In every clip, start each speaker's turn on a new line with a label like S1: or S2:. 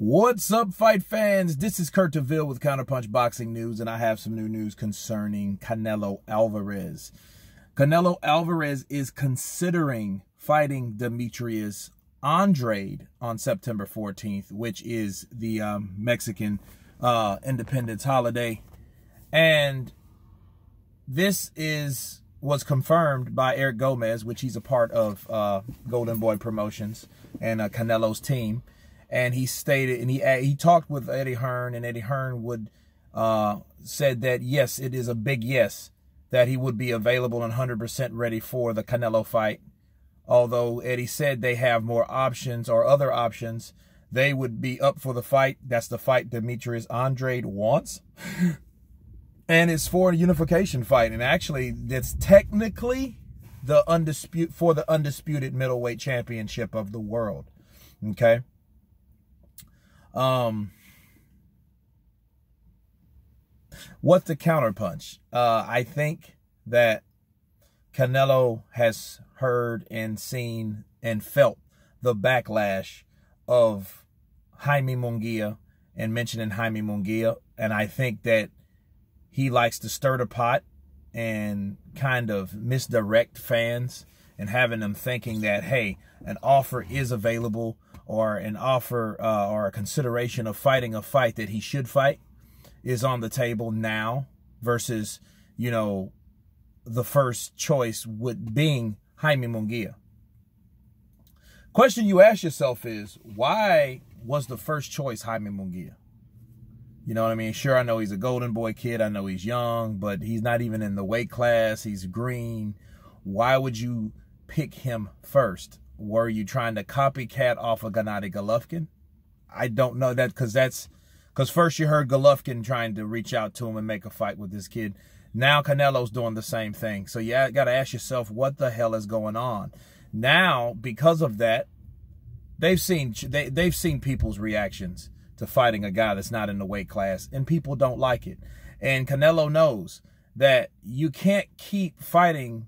S1: What's up, fight fans? This is Kurt DeVille with Counterpunch Boxing News, and I have some new news concerning Canelo Alvarez. Canelo Alvarez is considering fighting Demetrius Andrade on September 14th, which is the Mexican Independence holiday. And this was confirmed by Eric Gomez, which he's a part of Golden Boy Promotions and Canelo's team. And he stated, and he talked with Eddie Hearn, and Eddie Hearn said that yes, it is a big yes, that he would be available and 100% ready for the Canelo fight. Although Eddie said they have more options or other options, they would be up for the fight. That's the fight Demetrius Andrade wants. And it's for a unification fight. And actually, that's technically the undisputed middleweight championship of the world. Okay. What's the counterpunch? I think that Canelo has heard and seen and felt the backlash of Jaime Munguia and mentioning Jaime Munguia. And I think that he likes to stir the pot and kind of misdirect fans and having them thinking that, hey, an offer is available, or an offer or a consideration of fighting a fight that he should fight is on the table now versus, you know, the first choice being Jaime Munguia. Question you ask yourself is, why was the first choice Jaime Munguia? You know what I mean? Sure, I know he's a Golden Boy kid. I know he's young, but he's not even in the weight class. He's green. Why would you pick him first? Were you trying to copycat off of Gennady Golovkin? I don't know that, because first you heard Golovkin trying to reach out to him and make a fight with this kid. Now Canelo's doing the same thing. So you got to ask yourself, what the hell is going on? Now, because of that, they've seen people's reactions to fighting a guy that's not in the weight class, and people don't like it. And Canelo knows that you can't keep fighting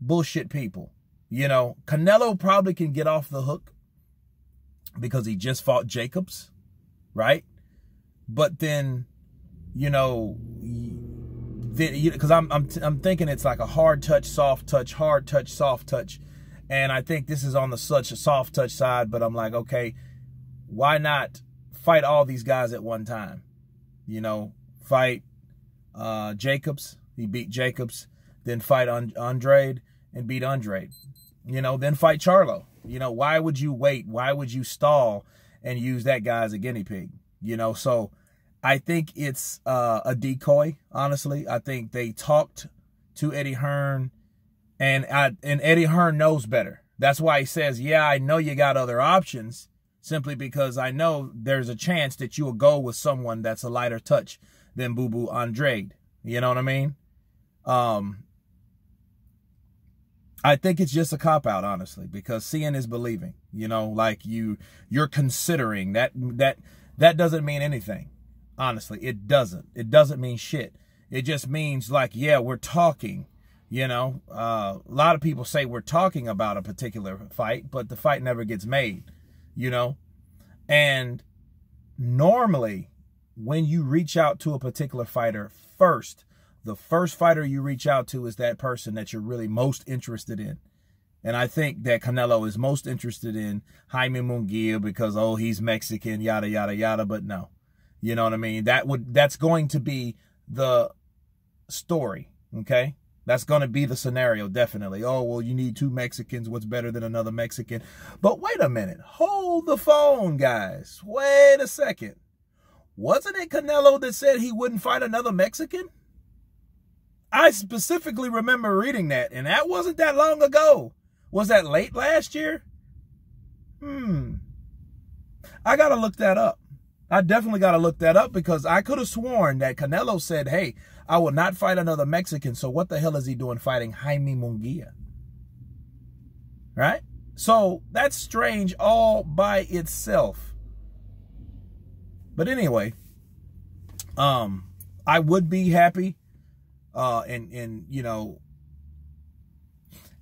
S1: bullshit people. You know, Canelo probably can get off the hook because he just fought Jacobs, right? But then, you know, because I'm thinking it's like a hard touch, soft touch, hard touch, soft touch. And I think this is on such a soft touch side, but I'm like, okay, why not fight all these guys at one time? You know, fight Jacobs, he beat Jacobs, then fight Andrade and beat Andrade. You know, then fight Charlo. You know, why would you wait? Why would you stall and use that guy as a guinea pig? You know, so I think it's a decoy, honestly. I think they talked to Eddie Hearn, and Eddie Hearn knows better. That's why he says, yeah, I know you got other options, simply because I know there's a chance that you will go with someone that's a lighter touch than Boo Boo Andrade. You know what I mean? I think it's just a cop-out, honestly, because seeing is believing. You know, like you're considering that doesn't mean anything. Honestly, it doesn't. It doesn't mean shit. It just means like, yeah, we're talking. You know, a lot of people say we're talking about a particular fight, but the fight never gets made. You know, and normally when you reach out to a particular fighter first, the first fighter you reach out to is that person that you're really most interested in. And I think that Canelo is most interested in Jaime Munguia because, oh, he's Mexican, yada, yada, yada. But no, you know what I mean? That's going to be the story, okay? That's going to be the scenario, definitely. Oh, well, you need two Mexicans. What's better than another Mexican? But wait a minute. Hold the phone, guys. Wait a second. Wasn't it Canelo that said he wouldn't fight another Mexican? I specifically remember reading that, and that wasn't that long ago. Was that late last year? I got to look that up. I definitely got to look that up, because I could have sworn that Canelo said, hey, I will not fight another Mexican, so what the hell is he doing fighting Jaime Munguia? Right? So that's strange all by itself. But anyway, I would be happy you know,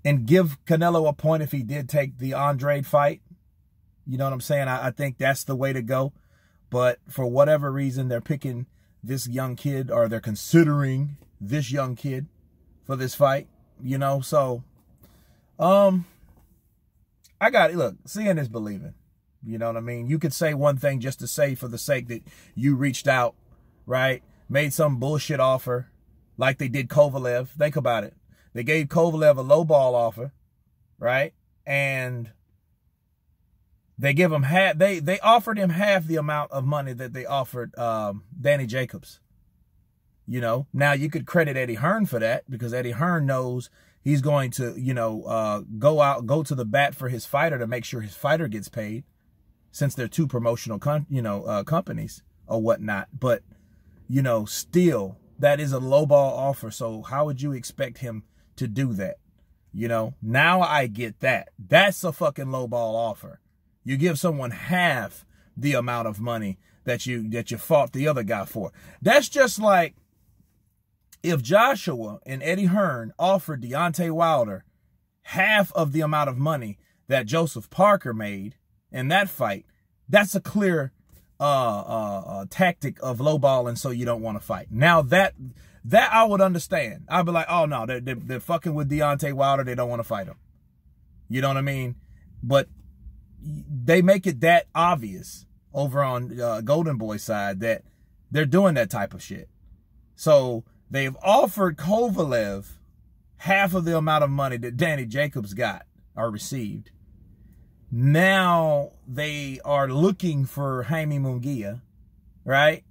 S1: and give Canelo a point if he did take the Andrade fight. You know what I'm saying? I think that's the way to go. But for whatever reason, they're picking this young kid, or they're considering this young kid for this fight, you know? So, I got it. Look, seeing is believing. You know what I mean? You could say one thing just to say for the sake that you reached out, right? Made some bullshit offer like they did Kovalev. Think about it. They gave Kovalev a lowball offer, right? And they give him half. They offered him half the amount of money that they offered Danny Jacobs. You know, now you could credit Eddie Hearn for that, because Eddie Hearn knows he's going to, you know, go to the bat for his fighter to make sure his fighter gets paid, since they're two promotional, companies or whatnot. But, you know, still, that is a lowball offer. So how would you expect him to do that? You know, now I get that. That's a fucking lowball offer. You give someone half the amount of money that you fought the other guy for. That's just like if Joshua and Eddie Hearn offered Deontay Wilder half of the amount of money that Joseph Parker made in that fight. That's a clear tactic of lowballing, so you don't want to fight. Now that I would understand. I'd be like, oh no, they're fucking with Deontay Wilder. They don't want to fight him. You know what I mean? But they make it that obvious over on Golden Boy's side that they're doing that type of shit. So they've offered Kovalev half of the amount of money that Danny Jacobs got or received. Now they are looking for Jaime Munguia, right?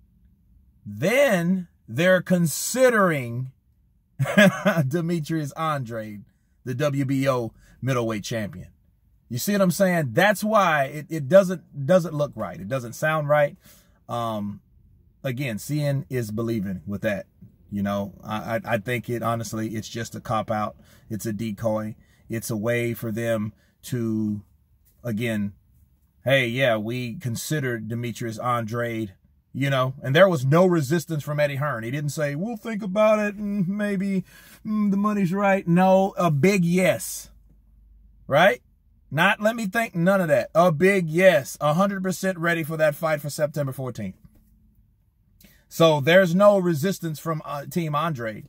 S1: Then they're considering Demetrius Andrade, the WBO middleweight champion. You see what I'm saying? That's why it doesn't look right. It doesn't sound right. Again, seeing is believing with that. You know, I think honestly, it's just a cop-out. It's a decoy. It's a way for them to, again, hey, yeah, we considered Demetrius Andrade, you know, and there was no resistance from Eddie Hearn. He didn't say, we'll think about it and maybe the money's right. No, a big yes, right? Not let me think, none of that. A big yes, 100% ready for that fight for September 14th. So there's no resistance from Team Andrade.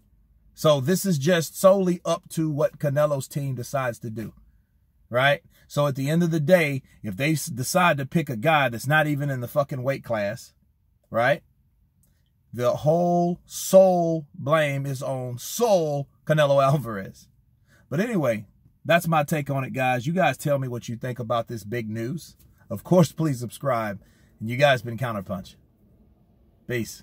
S1: So this is just solely up to what Canelo's team decides to do, right? So at the end of the day, if they decide to pick a guy that's not even in the fucking weight class, right? The whole sole blame is on sole Canelo Alvarez. But anyway, that's my take on it, guys. You guys tell me what you think about this big news. Of course, please subscribe. And you guys been Counterpunch. Peace.